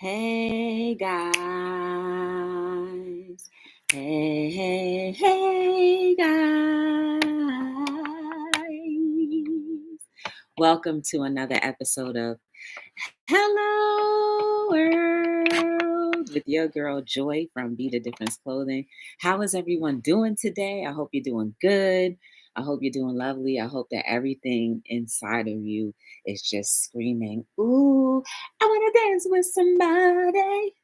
Hey guys. Hey guys. Welcome to another episode of Hello World with your girl Joy from Be the Difference Clothing. How is everyone doing today? I hope you're doing good. I hope you're doing lovely. I hope that everything inside of you is just screaming, ooh, I want to dance with somebody.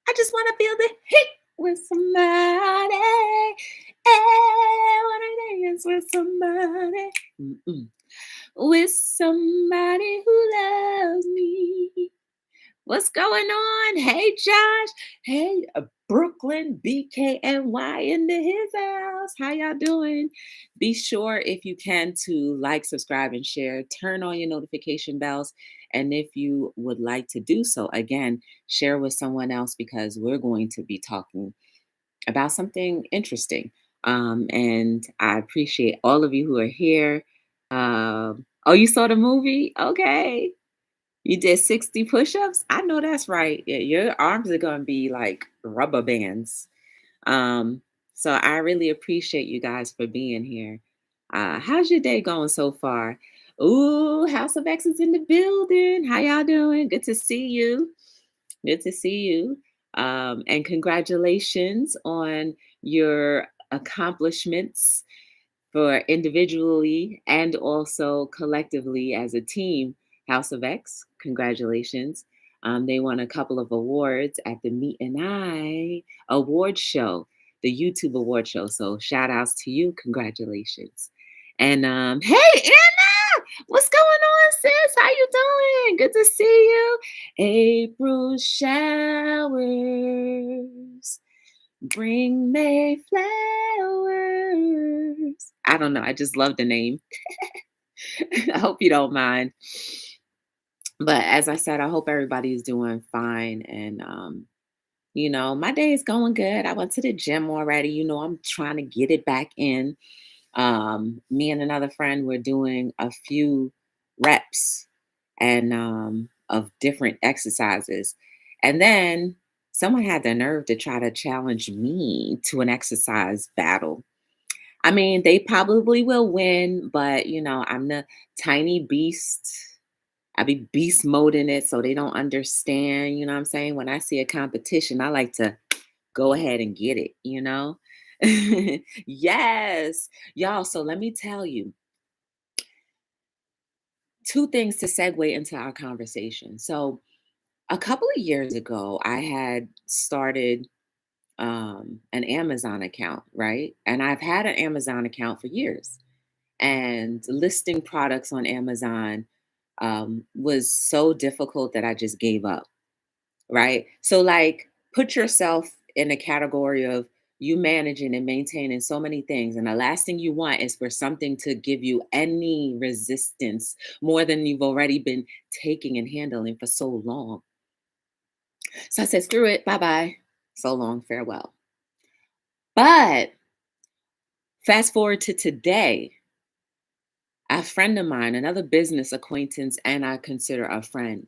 I just want to feel the heat with somebody. I want to dance with somebody. With somebody who loves me. What's going on? Hey, Josh. Hey, Brooklyn, BKNY into his house. How y'all doing? Be sure, if you can, to like, subscribe, and share. Turn on your notification bells. And if you would like to do so, again, share with someone else because we're going to be talking about something interesting. And I appreciate all of you who are here. Oh, you saw the movie? Okay. You did 60 push-ups? I know that's right. Yeah, your arms are gonna be like rubber bands. Um, so I really appreciate you guys for being here. How's your day going so far? Ooh, House of X is in the building. How y'all doing? Good to see you. Good to see you. And congratulations on your accomplishments for individually and also collectively as a team. House of X, congratulations. They won a couple of awards at the Meet and I award show, the YouTube award show. So shout outs to you. Congratulations. And hey, Anna, what's going on, sis? How you doing? Good to see you. April showers bring May flowers. I don't know. I just love the name. I hope you don't mind. But as I said, I hope everybody is doing fine. And, my day is going good. I went to the gym already. I'm trying to get it back in. Me and another friend were doing a few reps and of different exercises. And then someone had the nerve to try to challenge me to an exercise battle. I mean, they probably will win, but I'm the tiny beast. I be beast mode in it, so they don't understand. You know what I'm saying? When I see a competition, I like to go ahead and get it. Yes, y'all. So let me tell you two things to segue into our conversation. So a couple of years ago, I had started an Amazon account, right? And I've had an Amazon account for years. And listing products on Amazon was so difficult that I just gave up, right? So, like, put yourself in a category of you managing and maintaining so many things. And the last thing you want is for something to give you any resistance more than you've already been taking and handling for so long. So I said, screw it, bye bye. So long, farewell. But fast forward to today, a friend of mine, another business acquaintance, and I consider a friend,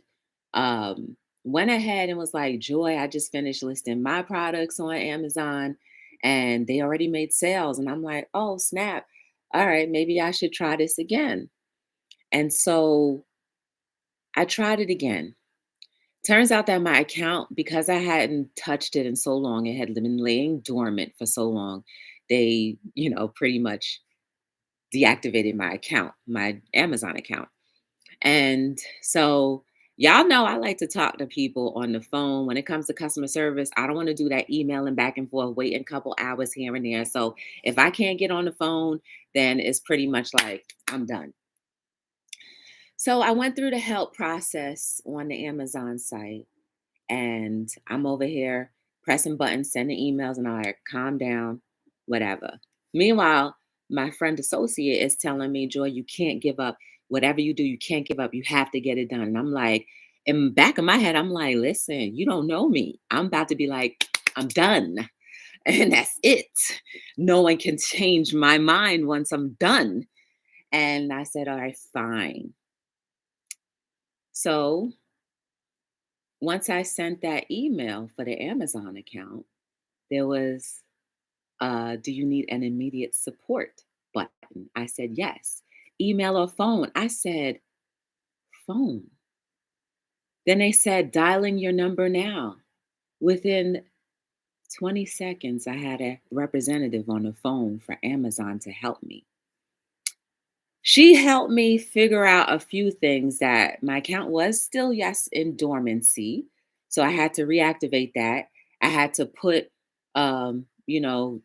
went ahead and was like, Joy, I just finished listing my products on Amazon and they already made sales. And I'm like, oh, snap. All right, maybe I should try this again. And so I tried it again. Turns out that my account, because I hadn't touched it in so long, it had been laying dormant for so long, they, pretty much deactivated my account, my Amazon account. And so y'all know I like to talk to people on the phone. When it comes to customer service, I don't want to do that emailing back and forth, waiting a couple hours here and there. So if I can't get on the phone, then it's pretty much like I'm done. So I went through the help process on the Amazon site and I'm over here pressing buttons, sending emails, and I'm like, calm down, whatever. Meanwhile, my friend associate is telling me, Joy, you can't give up. Whatever you do, you can't give up. You have to get it done. And I'm like, in the back of my head, I'm like, listen, you don't know me. I'm about to be like, I'm done. And that's it. No one can change my mind once I'm done. And I said, all right, fine. So Once I sent that email for the Amazon account, there was, do you need an immediate support button? I said, yes. Email or phone? I said, phone. Then they said, dialing your number now. Within 20 seconds, I had a representative on the phone for Amazon to help me. She helped me figure out a few things that my account was still, yes, in dormancy. So I had to reactivate that. I had to put,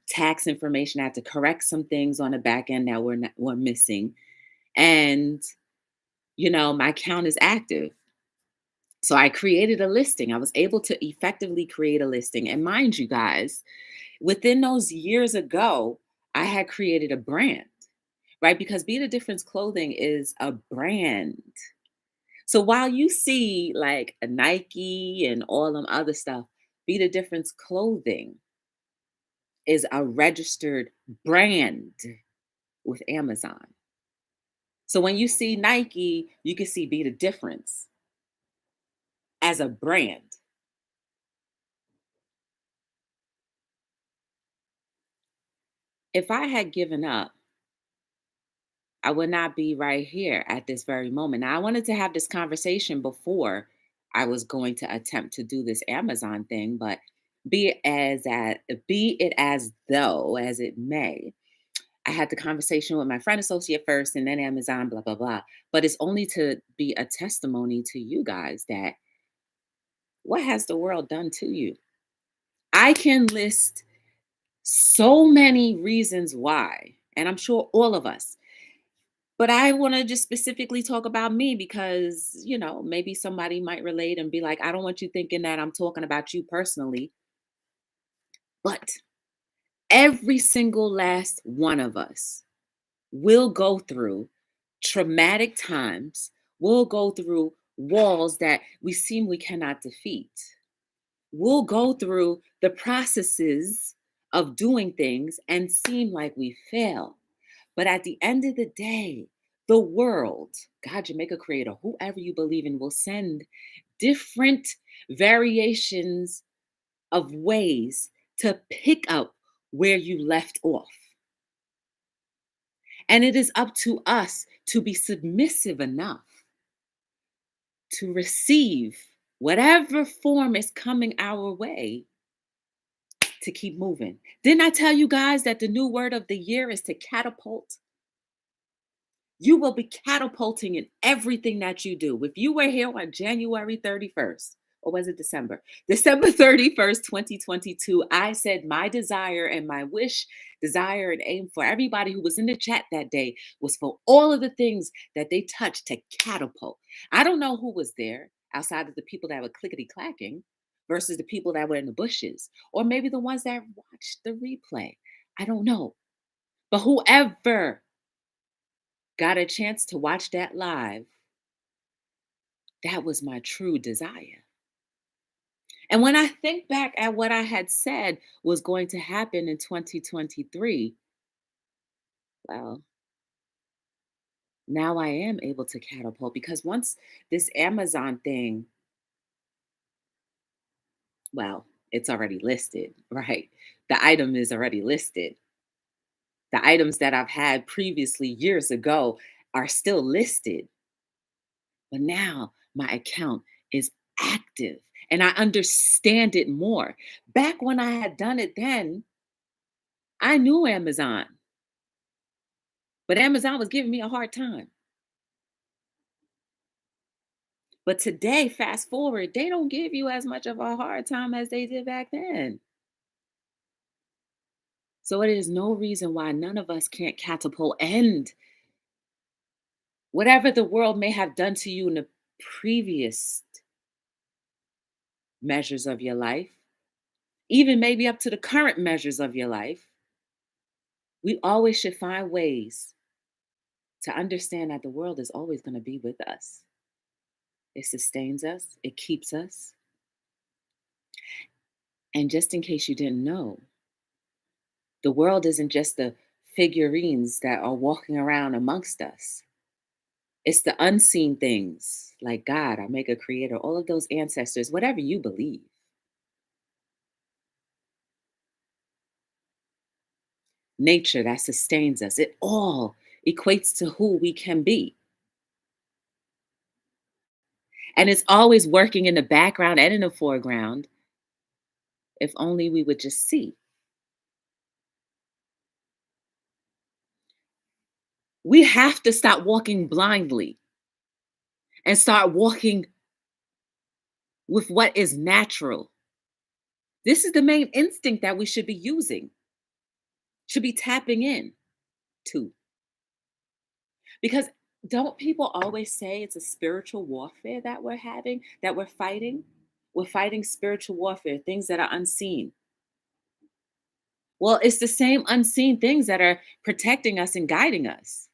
tax information. I had to correct some things on the back end that were missing. And, my account is active. So I created a listing. I was able to effectively create a listing. And mind you guys, within those years ago, I had created a brand, right? Because Be the Difference Clothing is a brand. So while you see like a Nike and all them other stuff, Be the Difference Clothing is a registered brand with Amazon. So when you see Nike, you can see Be the Difference as a brand. If I had given up, I would not be right here at this very moment. Now, I wanted to have this conversation before I was going to attempt to do this Amazon thing, but be it as though as it may, I had the conversation with my friend associate first and then Amazon, blah, blah, blah. But it's only to be a testimony to you guys that what has the world done to you? I can list so many reasons why, and I'm sure all of us. But I want to just specifically talk about me because, maybe somebody might relate and be like, I don't want you thinking that I'm talking about you personally. But every single last one of us will go through traumatic times, will go through walls that we seem we cannot defeat. We'll go through the processes of doing things and seem like we fail. But at the end of the day, the world, God, Jamaica creator, whoever you believe in, will send different variations of ways to pick up where you left off. And it is up to us to be submissive enough to receive whatever form is coming our way to keep moving. Didn't I tell you guys that the new word of the year is to catapult? You will be catapulting in everything that you do. If you were here on January 31st, or was it December? December 31st, 2022, I said my desire and my wish, desire, and aim for everybody who was in the chat that day was for all of the things that they touched to catapult. I don't know who was there outside of the people that were clickety clacking versus the people that were in the bushes, or maybe the ones that watched the replay. I don't know. But whoever got a chance to watch that live, that was my true desire. And when I think back at what I had said was going to happen in 2023, well, now I am able to catapult because once this Amazon thing, well, it's already listed, right? The item is already listed. The items that I've had previously years ago are still listed. But now my account is active and I understand it more. Back when I had done it then, I knew Amazon, but Amazon was giving me a hard time. But today, fast forward, they don't give you as much of a hard time as they did back then. So it is no reason why none of us can't catapult and whatever the world may have done to you in the previous measures of your life, even maybe up to the current measures of your life, we always should find ways to understand that the world is always going to be with us. It sustains us, it keeps us. And just in case you didn't know, the world isn't just the figurines that are walking around amongst us. It's the unseen things like God, our maker, creator, all of those ancestors, whatever you believe. Nature that sustains us. It all equates to who we can be. And it's always working in the background and in the foreground if only we would just see. We have to stop walking blindly and start walking with what is natural. This is the main instinct that we should be using, should be tapping in to. Because don't people always say it's a spiritual warfare that we're having, that we're fighting? We're fighting spiritual warfare, things that are unseen. Well, it's the same unseen things that are protecting us and guiding us.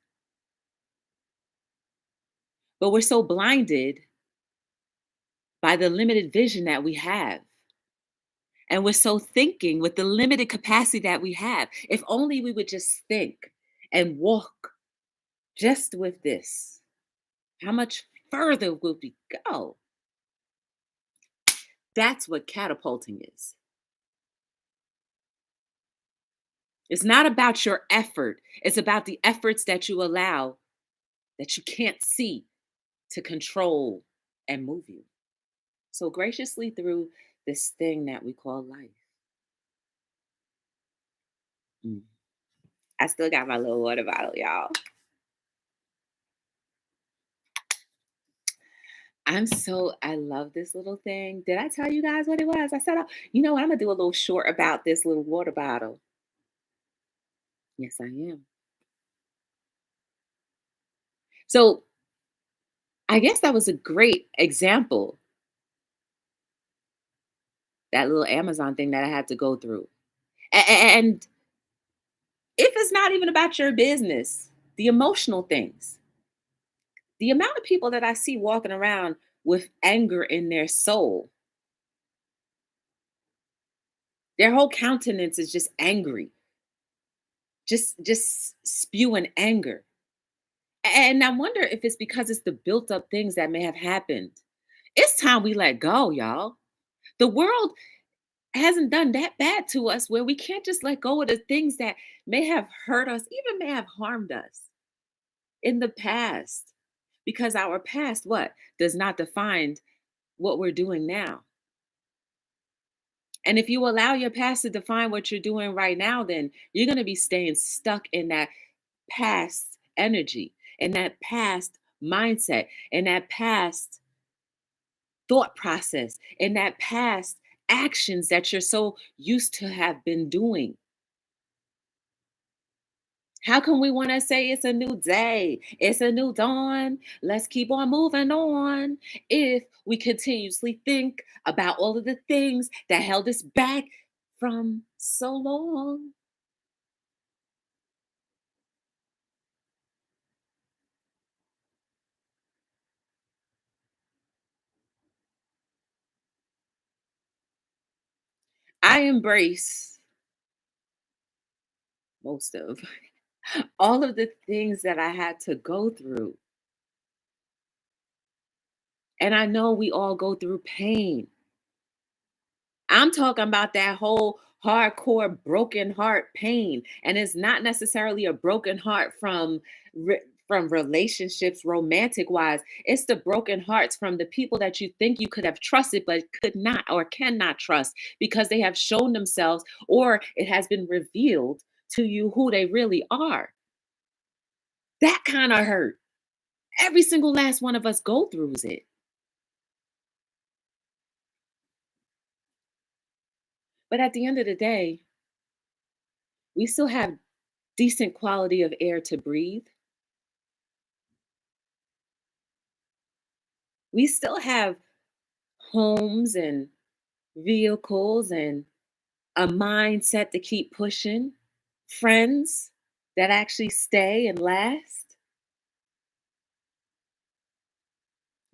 But we're so blinded by the limited vision that we have. And we're so thinking with the limited capacity that we have. If only we would just think and walk just with this, how much further will we go? That's what catapulting is. It's not about your effort, it's about the efforts that you allow that you can't see to control and move you. So graciously through this thing that we call life. Mm. I still got my little water bottle, y'all. I love this little thing. Did I tell you guys what it was? I said, oh, you know what? I'm going to do a little short about this little water bottle. Yes, I am. So I guess that was a great example, that little Amazon thing that I had to go through. And if it's not even about your business, the emotional things, the amount of people that I see walking around with anger in their soul, their whole countenance is just angry, just spewing anger. And I wonder if it's because it's the built up things that may have happened. It's time we let go, y'all. The world hasn't done that bad to us where we can't just let go of the things that may have hurt us, even may have harmed us in the past. Because our past, what? Does not define what we're doing now. And if you allow your past to define what you're doing right now, then you're going to be staying stuck in that past energy, in that past mindset, in that past thought process, in that past actions that you're so used to have been doing. How can we want to say it's a new day? It's a new dawn. Let's keep on moving on. If we continuously think about all of the things that held us back from so long. I embrace most of all of the things that I had to go through. And I know we all go through pain. I'm talking about that whole hardcore broken heart pain, and it's not necessarily a broken heart from relationships romantic wise. It's the broken hearts from the people that you think you could have trusted but could not or cannot trust because they have shown themselves or it has been revealed to you who they really are. That kind of hurt. Every single last one of us go through it. But at the end of the day, we still have decent quality of air to breathe. We still have homes and vehicles and a mindset to keep pushing, friends that actually stay and last,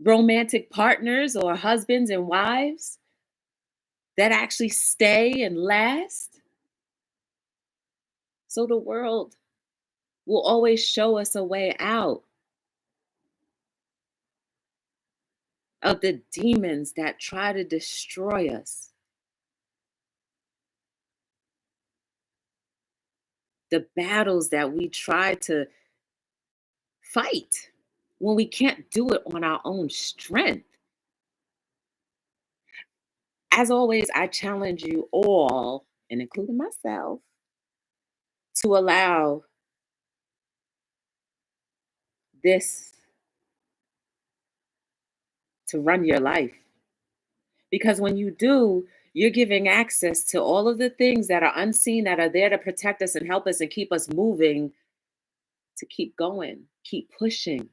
romantic partners or husbands and wives that actually stay and last. So the world will always show us a way out. of the demons that try to destroy us, the battles that we try to fight when we can't do it on our own strength. As always, I challenge you all, and including myself, to allow this to run your life. Because when you do, you're giving access to all of the things that are unseen that are there to protect us and help us and keep us moving, to keep going, keep pushing.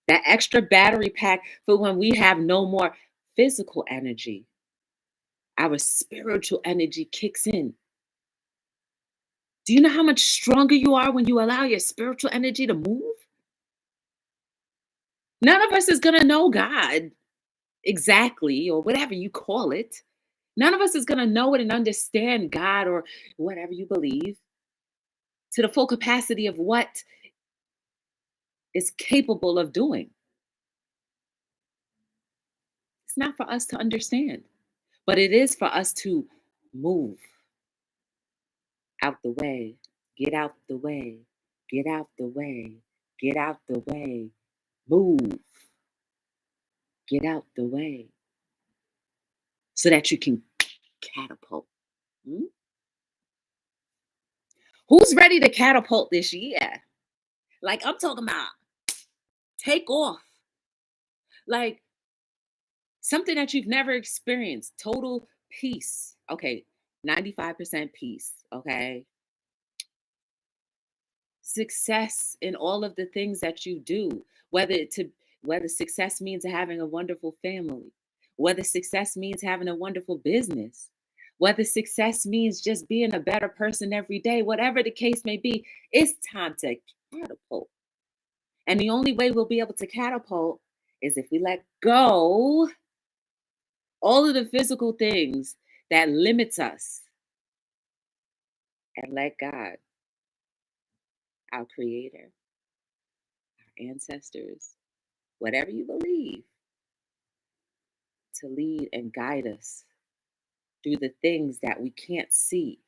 That extra battery pack for when we have no more physical energy, our spiritual energy kicks in. Do you know how much stronger you are when you allow your spiritual energy to move? None of us is going to know God exactly, or whatever you call it. None of us is going to know it and understand God or whatever you believe to the full capacity of what it's capable of doing. It's not for us to understand, but it is for us to move out the way, get out the way, get out the way, get out the way, move, get out the way so that you can catapult. Mm? Who's ready to catapult this year? Like, I'm talking about take off. Like, something that you've never experienced, total peace. Okay, 95% peace. Okay, success in all of the things that you do, whether success means having a wonderful family, whether success means having a wonderful business, whether success means just being a better person every day, whatever the case may be, it's time to catapult. And the only way we'll be able to catapult is if we let go all of the physical things that limits us and let God, our creator, our ancestors, whatever you believe, to lead and guide us through the things that we can't see.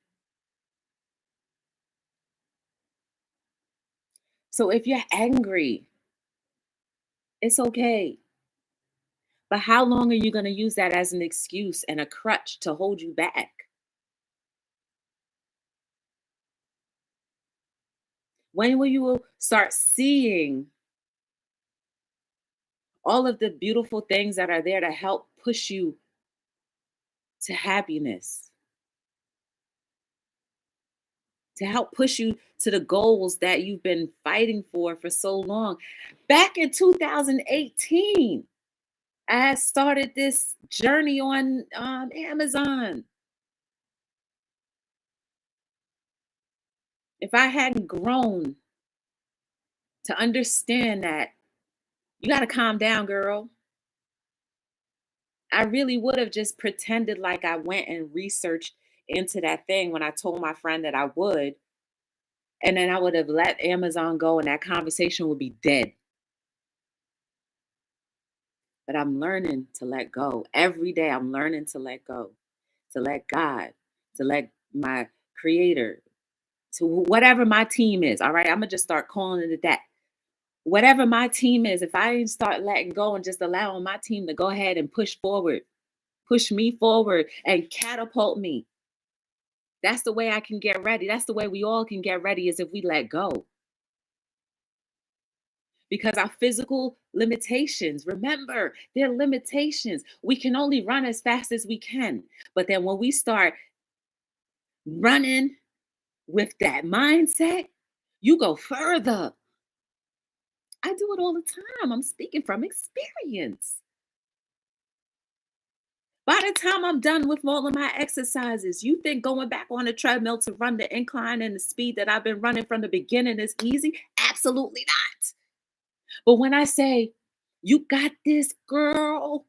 So if you're angry, it's okay. But how long are you going to use that as an excuse and a crutch to hold you back? When will you start seeing all of the beautiful things that are there to help push you to happiness, to help push you to the goals that you've been fighting for so long? Back in 2018, I had started this journey on Amazon. If I hadn't grown to understand that you got to calm down, girl, I really would have just pretended like I went and researched into that thing when I told my friend that I would. And then I would have let Amazon go and that conversation would be dead. But I'm learning to let go. Every day I'm learning to let go, to let God, to let my creator, to whatever my team is. All right. I'm going to just start calling it that. Whatever my team is, if I start letting go and just allowing my team to go ahead and push me forward and catapult me, that's the way I can get ready. That's the way we all can get ready, is if we let go. Because our physical limitations, remember, they're limitations. We can only run as fast as we can. But then when we start running with that mindset, you go further. I do it all the time. I'm speaking from experience. By the time I'm done with all of my exercises, you think going back on the treadmill to run the incline and the speed that I've been running from the beginning is easy? Absolutely not. But when I say, you got this, girl,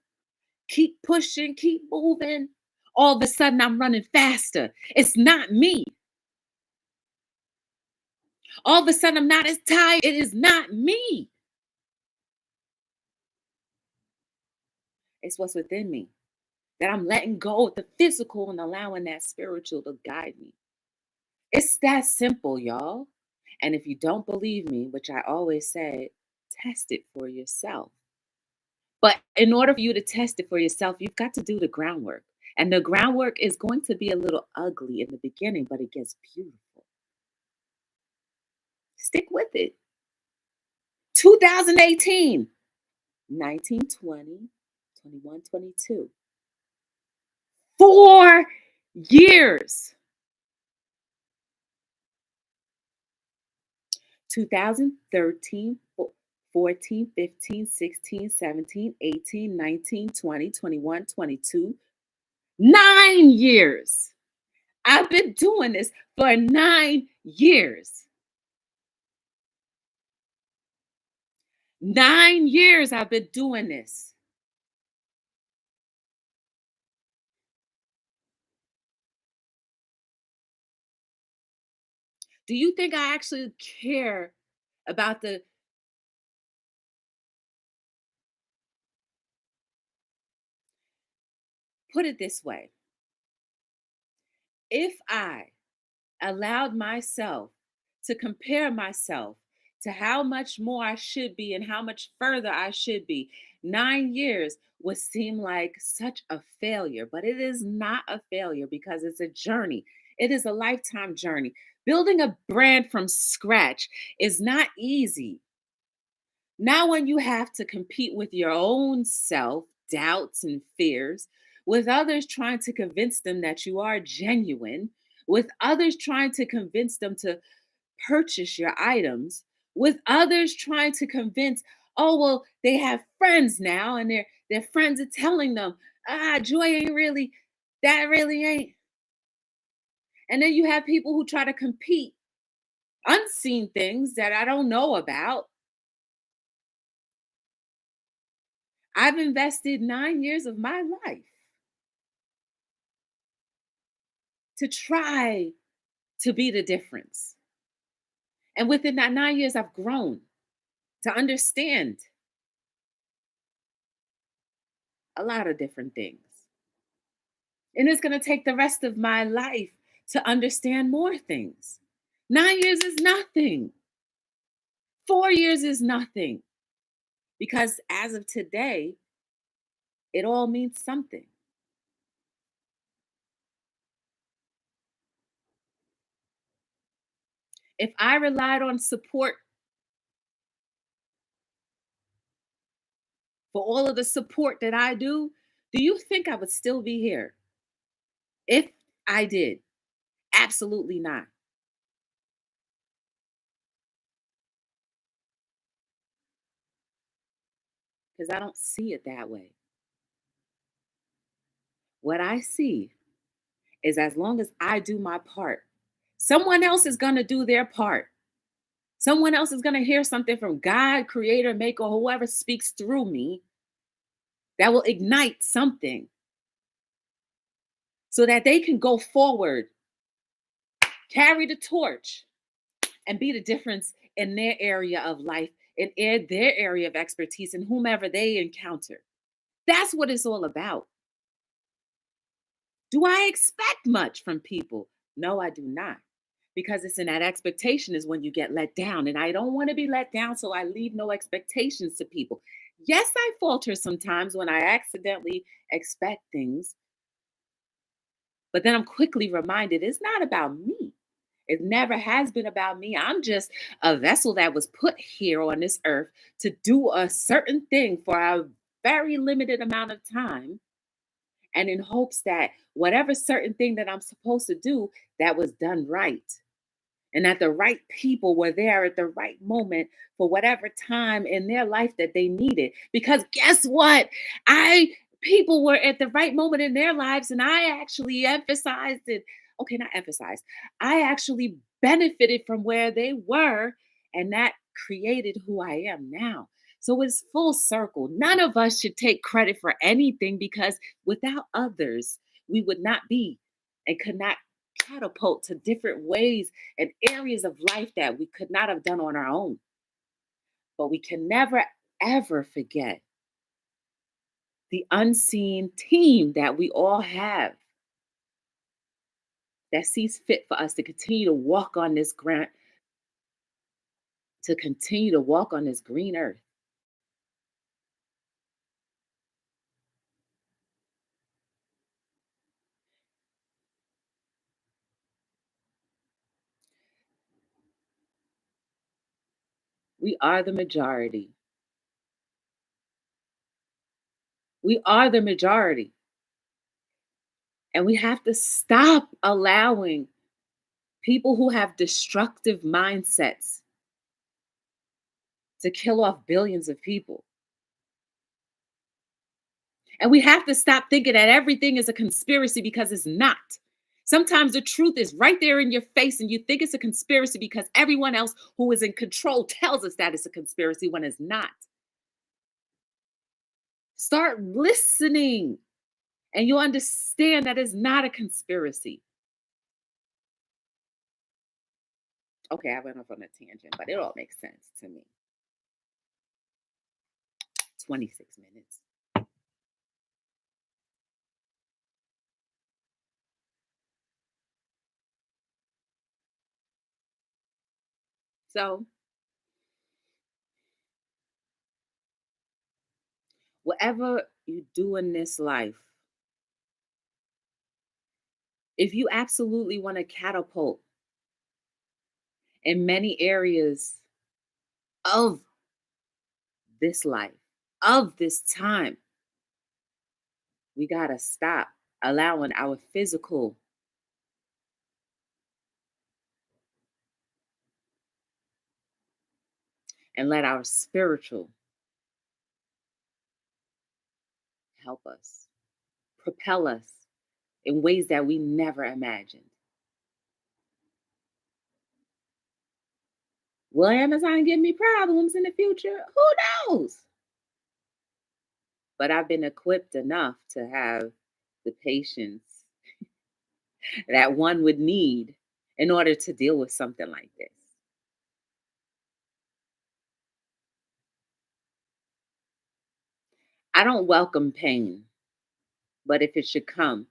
keep pushing, keep moving, all of a sudden I'm running faster. It's not me. All of a sudden I'm not as tired. It is not me. It's what's within me. That I'm letting go of the physical and allowing that spiritual to guide me. It's that simple, y'all. And if you don't believe me, which I always say, test it for yourself. But in order for you to test it for yourself, you've got to do the groundwork. And the groundwork is going to be a little ugly in the beginning, but it gets beautiful. Stick with it. 2018, 19, 20, 21, 22. 4 years. 2013, 14, 15, 16, 17, 18, 19, 20, 21, 22. 9 years. I've been doing this for 9 years. 9 years I've been doing this. Do you think I actually care about the put it this way? If I allowed myself to compare myself to how much more I should be and how much further I should be, 9 years would seem like such a failure, but it is not a failure because it's a journey. It is a lifetime journey. Building a brand from scratch is not easy. Now, when you have to compete with your own self, doubts, and fears, with others trying to convince them that you are genuine, with others trying to convince them to purchase your items, with others trying to convince, oh, well, they have friends now, and their friends are telling them, joy ain't really, that really ain't. And then you have people who try to compete, unseen things that I don't know about. I've invested 9 years of my life to try to be the difference. And within that 9 years, I've grown to understand a lot of different things. And it's going to take the rest of my life to understand more things. 9 years is nothing. 4 years is nothing. Because as of today, it all means something. If I relied on support for all of the support that I do you think I would still be here? If I did, absolutely not. Because I don't see it that way. What I see is as long as I do my part, someone else is going to do their part. Someone else is going to hear something from God, creator, maker, whoever speaks through me that will ignite something so that they can go forward, carry the torch, and be the difference in their area of life, in their area of expertise, and whomever they encounter. That's what it's all about. Do I expect much from people? No, I do not. Because it's in that expectation is when you get let down. And I don't want to be let down, so I leave no expectations to people. Yes, I falter sometimes when I accidentally expect things, but then I'm quickly reminded it's not about me. It never has been about me. I'm just a vessel that was put here on this earth to do a certain thing for a very limited amount of time, and in hopes that whatever certain thing that I'm supposed to do, that was done right. And that the right people were there at the right moment for whatever time in their life that they needed. Because guess what? I People were at the right moment in their lives, and I actually emphasized it. Okay, not emphasized. I actually benefited from where they were, and that created who I am now. So it's full circle. None of us should take credit for anything because without others, we would not be and could not catapult to different ways and areas of life that we could not have done on our own. But we can never, ever forget the unseen team that we all have that sees fit for us to continue to walk on this grant, to continue to walk on this green earth. We are the majority. We are the majority. And we have to stop allowing people who have destructive mindsets to kill off billions of people. And we have to stop thinking that everything is a conspiracy because it's not. Sometimes the truth is right there in your face, and you think it's a conspiracy because everyone else who is in control tells us that it's a conspiracy when it's not. Start listening, and you'll understand that it's not a conspiracy. Okay, I went off on a tangent, but it all makes sense to me. 26 minutes. So, whatever you do in this life, if you absolutely want to catapult in many areas of this life, of this time, we got to stop allowing our physical and let our spiritual help us, propel us in ways that we never imagined. Will Amazon give me problems in the future? Who knows? But I've been equipped enough to have the patience that one would need in order to deal with something like this. I don't welcome pain, but if it should come,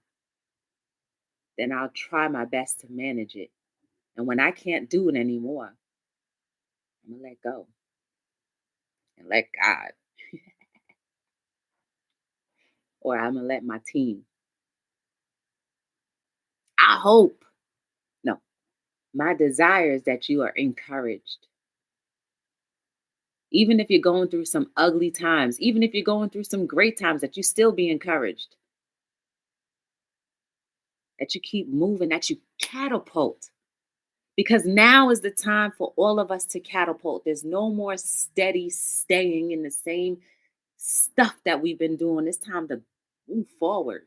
then I'll try my best to manage it. And when I can't do it anymore, I'm gonna let go and let God, or I'm gonna let my team. I hope, no, my desire is that you are encouraged. Even if you're going through some ugly times, even if you're going through some great times, that you still be encouraged, that you keep moving, that you catapult. Because now is the time for all of us to catapult. There's no more steady staying in the same stuff that we've been doing. It's time to move forward.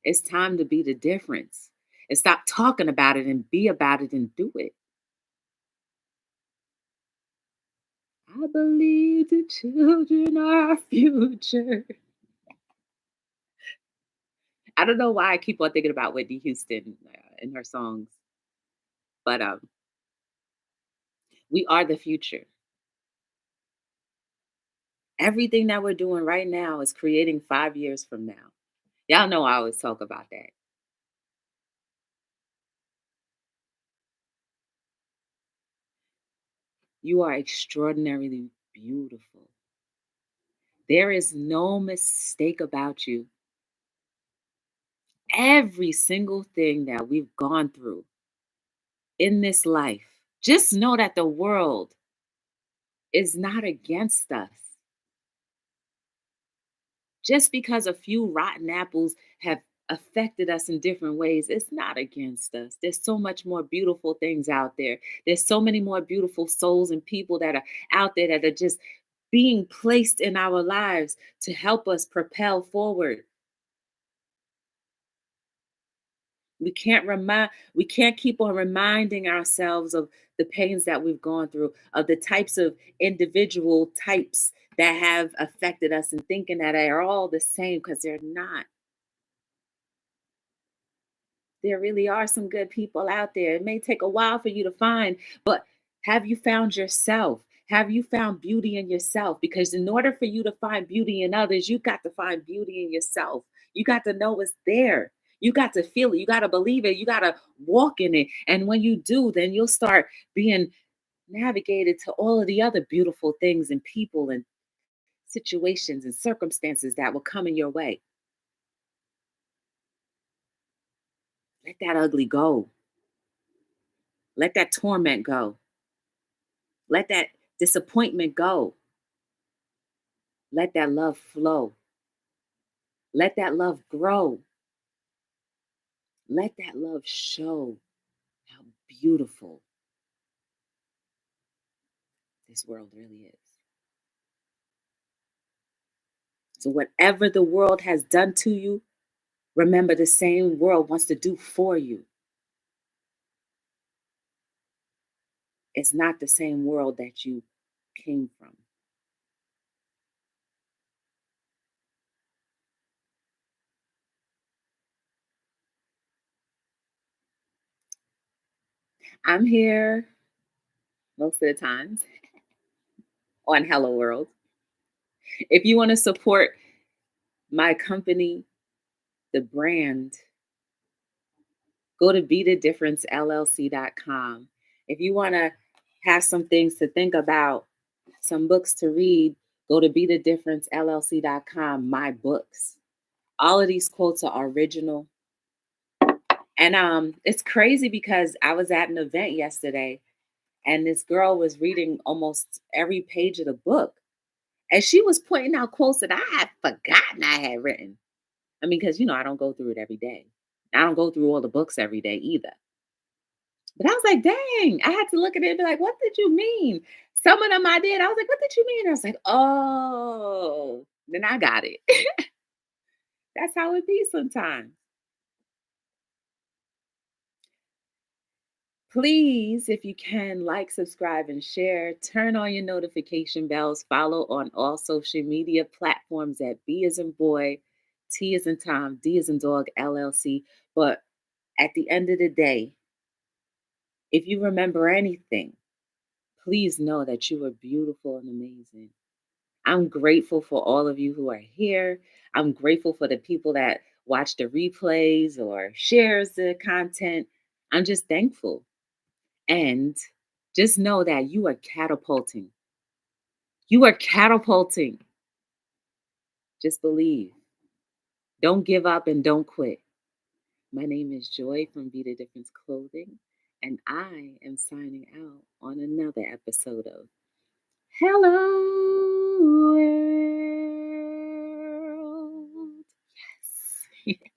It's time to be the difference and stop talking about it and be about it and do it. I believe the children are our future. I don't know why I keep on thinking about Whitney Houston and her songs, but we are the future. Everything that we're doing right now is creating 5 years from now. Y'all know I always talk about that. You are extraordinarily beautiful. There is no mistake about you. Every single thing that we've gone through in this life, just know that the world is not against us. Just because a few rotten apples have affected us in different ways, it's not against us. There's so much more beautiful things out there. There's so many more beautiful souls and people that are out there that are just being placed in our lives to help us propel forward. We can't keep on reminding ourselves of the pains that we've gone through, of the types of individual types that have affected us, and thinking that they are all the same, because they're not. There really are some good people out there. It may take a while for you to find, but have you found yourself? Have you found beauty in yourself? Because in order for you to find beauty in others, you got to find beauty in yourself. You got to know it's there. You got to feel it. You got to believe it. You got to walk in it. And when you do, then you'll start being navigated to all of the other beautiful things and people and situations and circumstances that will come in your way. Let that ugly go. Let that torment go. Let that disappointment go. Let that love flow. Let that love grow. Let that love show how beautiful this world really is. So, whatever the world has done to you, remember the same world wants to do for you. It's not the same world that you came from. I'm here most of the times on Hello World. If you want to support my company, the brand, go to beatthedifferencellc.com. If you want to have some things to think about, some books to read, go to beatthedifferencellc.com, my books. All of these quotes are original. And it's crazy because I was at an event yesterday and this girl was reading almost every page of the book. And she was pointing out quotes that I had forgotten I had written. I mean, because, I don't go through it every day. I don't go through all the books every day either. But I was like, dang, I had to look at it and be like, what did you mean? Some of them I did. I was like, what did you mean? I was like, oh, then I got it. That's how it be sometimes. Please, if you can, like, subscribe, and share. Turn on your notification bells. Follow on all social media platforms at B as in boy, T as in Tom, D as in dog, LLC. But at the end of the day, if you remember anything, please know that you are beautiful and amazing. I'm grateful for all of you who are here. I'm grateful for the people that watch the replays or shares the content. I'm just thankful. And just know that you are catapulting. You are catapulting. Just believe. Don't give up and don't quit. My name is Joy from Be the Difference Clothing, and I am signing out on another episode of Hello World. Yes.